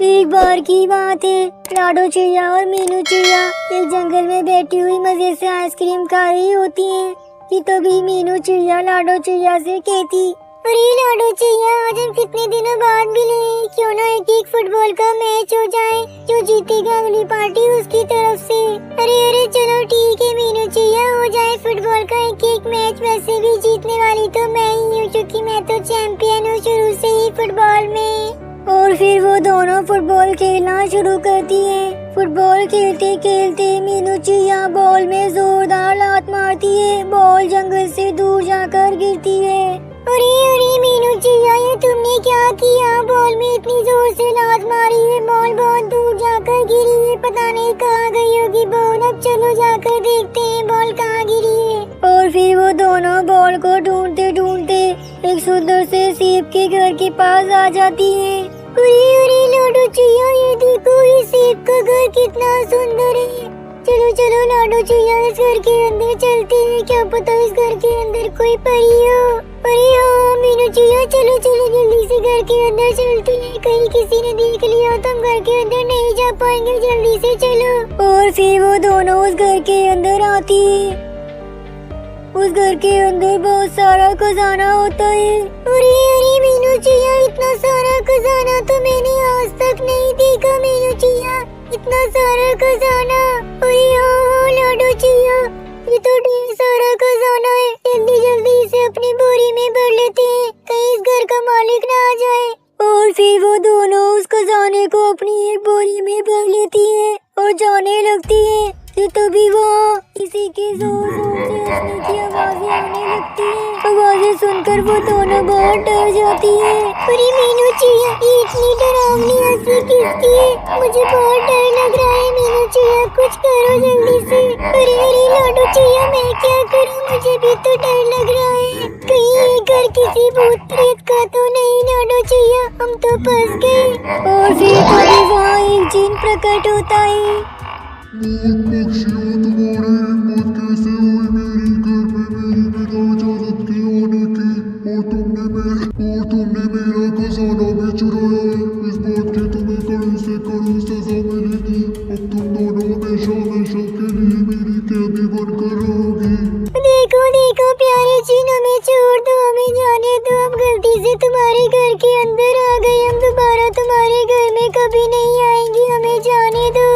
एक बार की बात है, लाडो चिड़िया और मीनू चिड़िया एक जंगल में बैठी हुई मजे से आइसक्रीम खा रही होती हैं कि तभी मीनू चिड़िया लाडो चिड़िया से कहती, अरे लाडो चिड़िया, आज हम कितने दिनों बाद मिले, क्यों ना एक फुटबॉल का मैच हो जाए, जो जीतेगा अगली पार्टी उसकी तरफ से। अरे चलो ठीक है मीनू चिड़िया, हो जाए फुटबॉल का एक मैच। वैसे भी जीतने वाली तो मैं ही हूँ, क्योंकि मैं तो चैंपियन हूँ शुरू से ही फुटबॉल में। और फिर वो दोनों फुटबॉल खेलना शुरू करती हैं। फुटबॉल खेलते खेलते मीनू चिड़िया बॉल में जोरदार लात मारती है, बॉल जंगल से दूर जाकर गिरती है। अरे मीनू चिड़िया, ये तुमने क्या किया? बॉल में इतनी जोर से लात मारी है, बॉल बहुत दूर जाकर गिरी है, पता नहीं कहाँ गई होगी बॉल। अब चलो जाकर देखते हैं बॉल कहाँ गिरी है। और फिर वो दोनों बॉल को ढूंढते ढूंढते एक सुंदर से सेब के घर के पास आ जाती है। अरे लाडो चिड़िया, ये देखो, ये सेब का घर कितना सुंदर है। चलो चलो लाडो चिड़िया, इस घर के अंदर चलते हैं, क्या पता इस घर के अंदर कोई परी हो। अरे हाँ मीनू चिड़िया, चलो चलो जल्दी से घर के अंदर चलते हैं, कहीं किसी ने देख लिया तो हम घर के अंदर नहीं जा पाएंगे, जल्दी से चलो। और फिर वो दोनों उस घर के अंदर आती है। उस घर के अंदर बहुत सारा खजाना होता है। अरे मीनू चिड़िया, इतना सारा खजाना तो मैंने आज तक नहीं देखा मीनू चिड़िया, इतना सारा खजाना। अरे हाँ लाडो चिड़िया, ये तो ढेर सारा खजाना है, जल्दी जल्दी इसे अपनी बोरी में भर लेते हैं, कहीं इस घर का मालिक ना आ जाए। और फिर वो दोनों उस खजाने को अपनी एक बोरी में भर लेती हैं और जाने लगती हैं कि तभी वहाँ किसी के जोर जोर से हंसने की आवाजें आने लगती हैं। आवाजें सुनकर वो दोनों बहुत डर जाती हैं। अरे मीनू चिड़िया, ये इतनी डरावनी हंसी किसकी है? मुझे बहुत डर लग रहा है मीनू चिड़िया, कुछ करो जल्दी से। अरे लाडो चिड़िया, मैं क्या करूँ, मुझे भी तो डर लग रहा है, कहीं ये घर किसी भूत प्रेत का तो नहीं लाडो चिड़िया, हम तो फंस गए। और फिर तभी वहाँ एक जिन प्रकट होता है। मूर्ख पक्षियों, तुम्हारी हिम्मत कैसे हुई मेरे घर में मेरी बिना इजाजत के आने की, और तुमने मेरा खजाना भी चुराया है। इस बात की तुम्हें कड़ी से कड़ी सजा मिलेगी। अब तुम दोनों हमेशा हमेशा के लिए मेरी कैदी बनकर रहोगी। देखो देखो प्यारे जिन, हमें छोड़ दो, हमें जाने दो, हम गलती से तुम्हारे घर के अंदर आ गए, हम दोबारा तुम्हारे घर में कभी नहीं आएंगे, हमें जाने दो।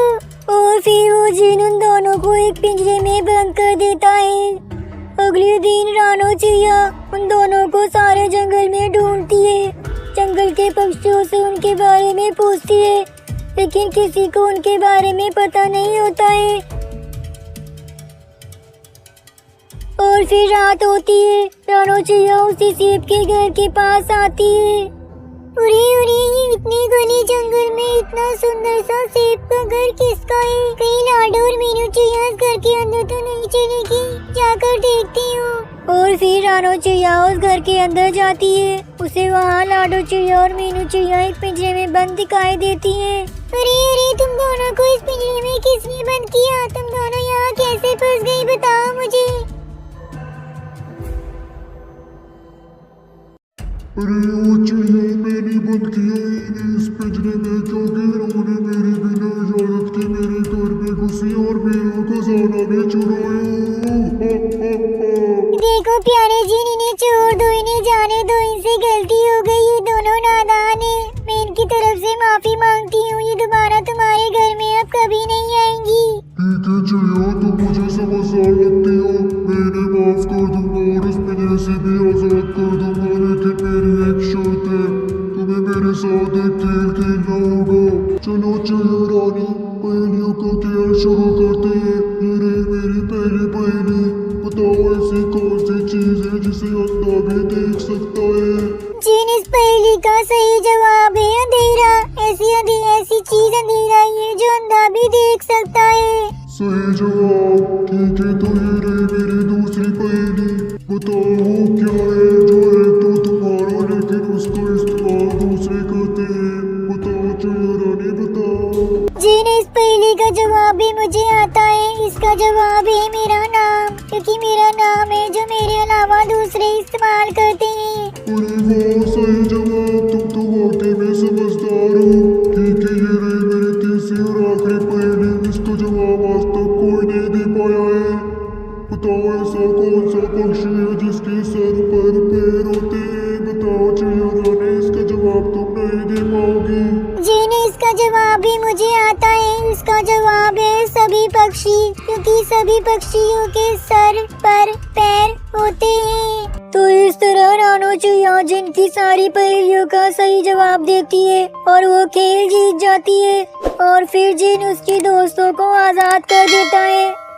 और फिर वो जिन उन दोनों को एक पिंजरे में बंद कर देता है। अगले दिन रानो चिड़िया उन दोनों को सारे जंगल में ढूंढती है, जंगल के पक्षियों से उनके बारे में पूछती है, लेकिन किसी को उनके बारे में पता नहीं होता है। और फिर रात होती है, रानो चिड़िया उसी सेब के घर के पास आती है। अरे ये इतने घने जंगल में इतना सुंदर सा सेब का घर किसका है? कहीं लाडो और मीनू चिड़िया इस घर के अंदर तो नहीं चलेगी, जाकर देखती हूँ। और फिर रानो चिड़िया उस घर के अंदर जाती है, उसे वहाँ लाडो चिड़िया और मीनू चिड़िया एक पिंजरे में बंद दिखाई देती हैं। अरे तुम दोनों को इस पिंजरे में किसने बंद किया? तुम दोनों यहाँ कैसे फंस गई, बताओ मुझे। अरे वो चिड़िया, मैंने बंद किया इन्हें इस पिंजरे में, क्योंकि इन्होंने मेरी बिना इजाजत के मेरे घर में घुसी और मेरा खजाना भी चुराया। देखो प्यारे जी, इन्हें छोड़ दो, इन्हें जाने दो, इनसे गलती हो गई, ये दोनों नादान है, मैं इनकी तरफ से माफी मांगती हूँ, ये दोबारा तुम्हारे घर में अब कभी नहीं आएंगी। ठीक है चिड़िया, तुम मुझे समझदार लगती हो, मैं इन्हें माफ कर दूंगा और इस पिंजरे से भी आजाद कर दूंगा, लेकिन मेरी एक शर्त है, तुम्हें मेरे साथ एक खेल खेलना होगा। चलो चिड़िया रानी, पहेलियों का खेल शुरू करते हैं। ये रही मेरी पहली पहेली, बताओ ऐसी कौन सी चीज है जिसे अंधा भी देख सकता है? जिन, इस पहेली का सही जवाब है अंधेरा। ऐसी चीज अंधेरा ही है जो अंधा भी देख सकता है। सही जवाब। ठीक है, तो ये रही मेरी दूसरी पहेली, बताओ वो क्या है जो एक तो तुम्हारा लेकिन उसका इस्तेमाल दूसरे करते हैं? बताओ चिड़िया रानी, बताओ। जिन, इस पहेली का जवाब भी मुझे आता है, इसका जवाब है मेरा नाम, क्योंकि मेरा नाम है जो मेरे अलावा दूसरे इस्तेमाल करते हैं। अरे वाह, सही जवाब, तुम तो बताओ ऐसा कौन सा पक्षी है जिसके सर पर पैर होते हैं? बताओ चिड़िया रानी, इसका जवाब तुम नहीं दे पाओगी। जी नहीं, इसका जवाब भी मुझे आता है। इसका जवाब है सभी पक्षी, क्योंकि सभी पक्षियों के सर पर पैर होते हैं। तो इस तरह रानो चिड़िया जिनकी सारी पहेलियों का सही जवाब देती है और वो खेल जीत जाती है और फिर जिन उसके दोस्तों को आजाद कर देता है।